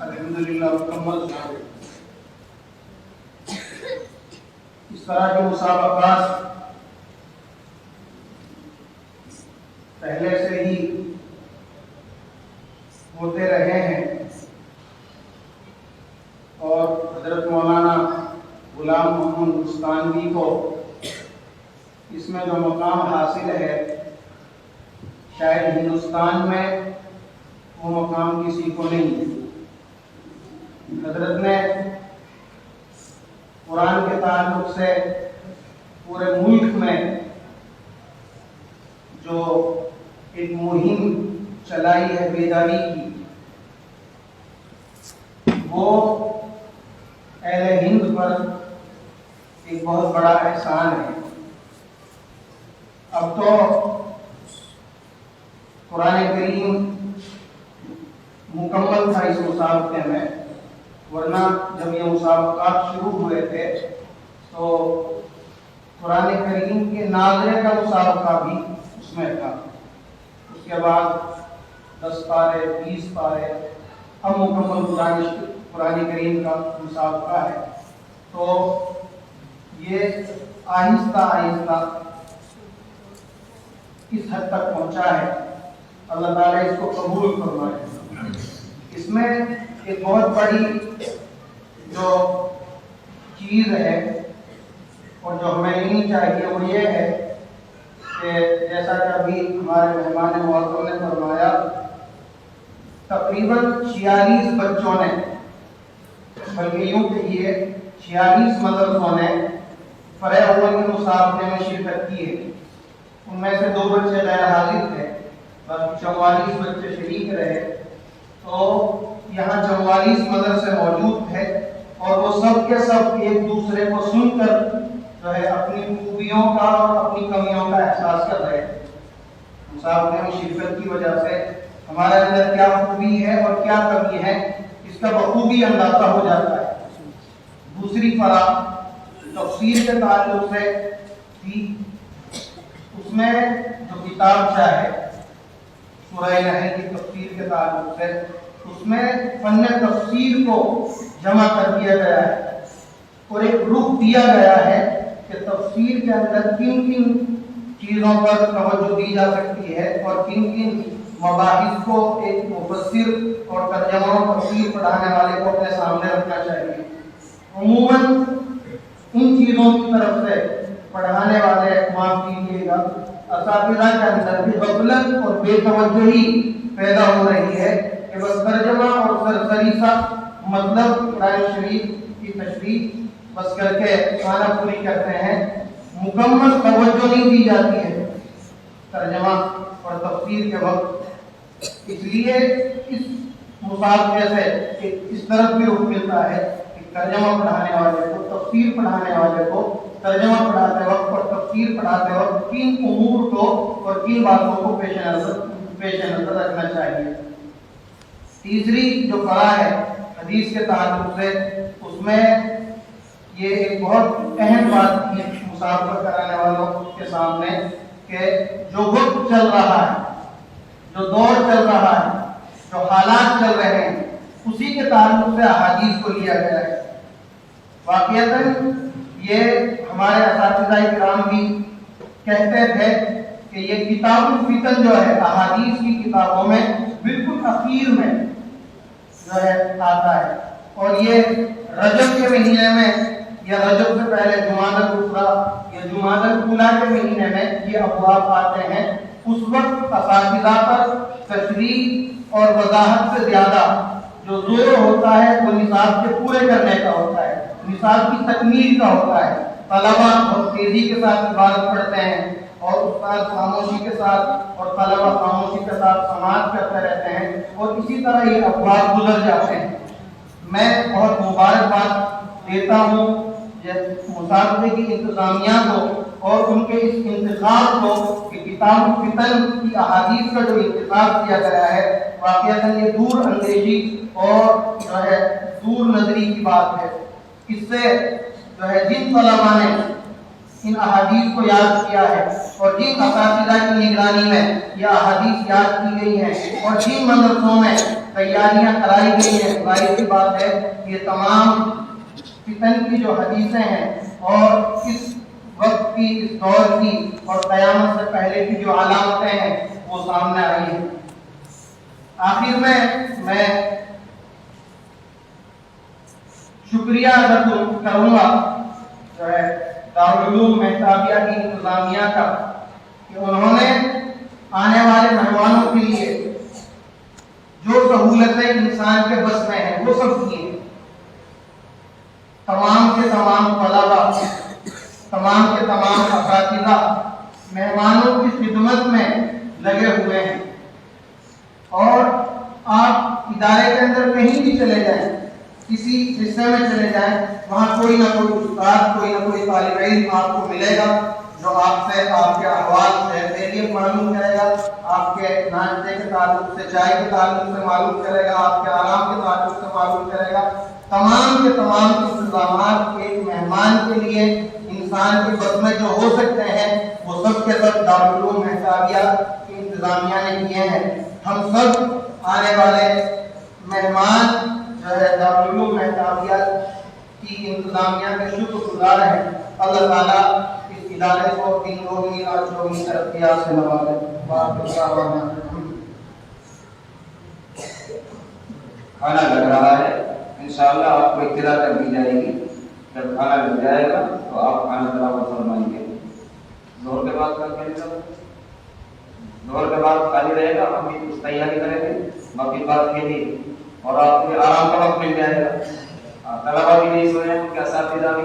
الحمدللہ مکمل تھا۔ اس طرح کے مسابقات پہلے سے ہی ہوتے رہے ہیں اور حضرت مولانا غلام محمد بستانوی کو اس میں جو مقام حاصل ہے شاید ہندوستان میں وہ مقام کسی کو نہیں۔ حضرت نے قرآن کے تعلق سے پورے ملک میں جو ایک مہم چلائی ہے بیداری کی، وہ اہل ہند پر ایک بہت بڑا احسان ہے۔ اب تو قرآن کریم مکمل تھا اس مسابقے میں، ورنہ جب یہ مسابقات شروع ہوئے تھے تو قرآن کریم کے ناظرے کا مسابقہ بھی اس میں تھا۔ اس کے بعد 10 پارے 20 پارے، اب مکمل قرآن کریم کا مسابقہ ہے۔ تو یہ آہستہ آہستہ اس حد تک پہنچا ہے، اللہ تعالیٰ اس کو قبول فرمائے۔ اس میں ایک بہت بڑی جو چیز ہے اور جو ہمیں لینی چاہیے وہ یہ ہے کہ جیسا کہ ابھی ہمارے مہمان معظم نے فرمایا، تقریباً 46 بچوں نے، بلکہ یوں کہیے 46 مدرسوں نے فرع اول کے مسابقے میں شرکت کی ہے۔ ان میں سے 2 بچے غیر حاضر تھے، باقی 44 بچے شریک رہے۔ تو یہاں 44 مدرسے موجود تھے اور وہ سب کے سب ایک دوسرے کو سن کر جو ہے اپنی خوبیوں کا اور اپنی کمیوں کا احساس کر رہے تھے۔ مسابقے میں شرکت کی وجہ سے ہمارے اندر کیا خوبی ہے اور کیا کمی ہے اس کا بخوبی اندازہ ہو جاتا ہے۔ دوسری فرع تفسیر کے تعلق سے تھی، اس میں جو کتاب چاہے سورہ نحل کی تفسیر کے تعلق سے، اس میں فن تفسیر کو جمع کر دیا گیا ہے اور ایک رخ دیا گیا ہے کہ تفسیر کے اندر کن کن چیزوں پر توجہ دی جا سکتی ہے اور کن کن مباحث کو ایک مفسر اور ترجمہ و تفسیر پڑھانے والے کو اپنے سامنے رکھنا چاہیے۔ عموماً ان چیزوں کی طرف سے پڑھانے والے معاف کیجیے گا اساتذہ کے اندر بھی غفلت اور بے توجہی پیدا ہو رہی ہے کہ بس ترجمہ اور سرسری سا مطلب قرآن شریف کی تشریح بس کر کے کھانا پوری کرتے ہیں، مکمل توجہ نہیں دی جاتی ہے ترجمہ اور تفسیر کے وقت۔ اس لیے اس مسابقے سے اس طرف بھی رخ ملتا ہے کہ ترجمہ پڑھانے والے کو، تفسیر پڑھانے والے کو ترجمہ پڑھاتے وقت اور تفسیر پڑھاتے وقت کن امور کو اور کن باتوں کو پیش نظر رکھنا چاہیے۔ تیسری جو فرع ہے حدیث کے تعلق سے، اس میں یہ ایک بہت اہم بات تھی مسابقہ کرانے والوں کے سامنے کہ جو وقت چل رہا ہے، جو دور چل رہا ہے، جو حالات چل رہے ہیں، اسی کے تعلق سے احادیث کو لیا گیا ہے۔ واقعتاً یہ ہمارے اساتذہ کرام بھی کہتے تھے کہ یہ کتاب الفتن جو ہے احادیث کی کتابوں میں بالکل اخیر میں جو ہے آتا ہے، اور یہ رجب کے مہینے میں یا رجب سے پہلے جمادی الاولیٰ یا جمادی الاولیٰ کے مہینے میں یہ ابواب آتے ہیں۔ اس وقت اساتذہ پر تشریح اور وضاحت سے زیادہ جو زور ہوتا ہے وہ نصاب کے پورے کرنے کا ہوتا ہے، نصاب کی تکمیل کا ہوتا ہے۔ طلبہ بہت تیزی کے ساتھ عبارت پڑھتے ہیں اور استاد خاموشی کے ساتھ اور طلبہ خاموشی کے ساتھ سماعت کرتے رہتے ہیں، اور اسی طرح یہ ابواب گزر جاتے ہیں۔ میں بہت مبارکباد دیتا ہوں مسابقے کی انتظامیہ کو اور ان کے اس انتخاب کو کہ کتاب الفتن کی احادیث کا جو انتخاب کیا گیا ہے، واقعتاً یہ دور اندیشی اور جو ہے دور نظری کی بات ہے۔ اس سے جو ہے جن طلباء نے ان احادیث کو یاد کیا ہے اور جن اساتذہ کی نگرانی میں یہ احادیث یاد کی گئی ہیں اور جن مدرسوں میں تیاریاں کرائی گئی ہیں، ظاہر سی بات ہے یہ تمام فتن کی جو حدیثیں ہیں اور اس وقت کی، اس دور کی اور قیامت سے پہلے کی جو علامتیں ہیں وہ سامنے آئی ہیں۔ آخر میں شکریہ ادا کروں گا جو ہے دارالعلوم مہتابیہ کی انتظامیہ کا کہ انہوں نے آنے والے مہمانوں کے لیے جو سہولتیں انسان کے بس میں ہیں وہ سب کیے۔ تمام کے تمام طلباء، تمام کے تمام اساتذہ مہمانوں کی خدمت میں لگے ہوئے ہیں، اور آپ ادارے کے اندر کہیں بھی چلے جائیں، کسی حصے میں چلے جائیں، وہاں کوئی نہ کوئی استاد، کوئی نہ کوئی طالب علم آپ کو ملے گا جو آپ سے، آپ کے احوال سے خیریت معلوم کرے گا، آپ کے ناشتے کے تعلق سے، چائے کے تعلق سے معلوم کرے گا، آپ کے آرام کے تعلق سے معلوم کرے گا۔ تمام کے تمام انتظامات ایک مہمان کے لیے انسان کے بس میں جو ہو سکتے ہیں وہ سب کے سب دارالعلوم مہتابیہ کی انتظامیہ نے کیے ہیں۔ ہم سب آنے والے مہمان جو ہے دارالعلوم مہتابیہ کی انتظامیہ کے شکر گزار ہیں۔ اللہ تعالیٰ اس ادارے کو دین روحی اور چوبی ترقیات سے نوازے۔ کھانا لگ رہا ہے، انشاءاللہ آپ کو اطلاع کر دی جائے گی۔ جب کھانا لگ جائے گا تو آپ کھانا تلاوت فرمائیں گے۔ ظہر کے بعد کر کے ظہر کے بعد خالی رہے گا، ہم بھی کچھ تیاری کریں گے باقی بات کے لیے، اور آپ کو آرام کا وقت مل جائے گا۔ طلبا بھی نہیں سوئے ہیں، ان کے اساتذہ بھی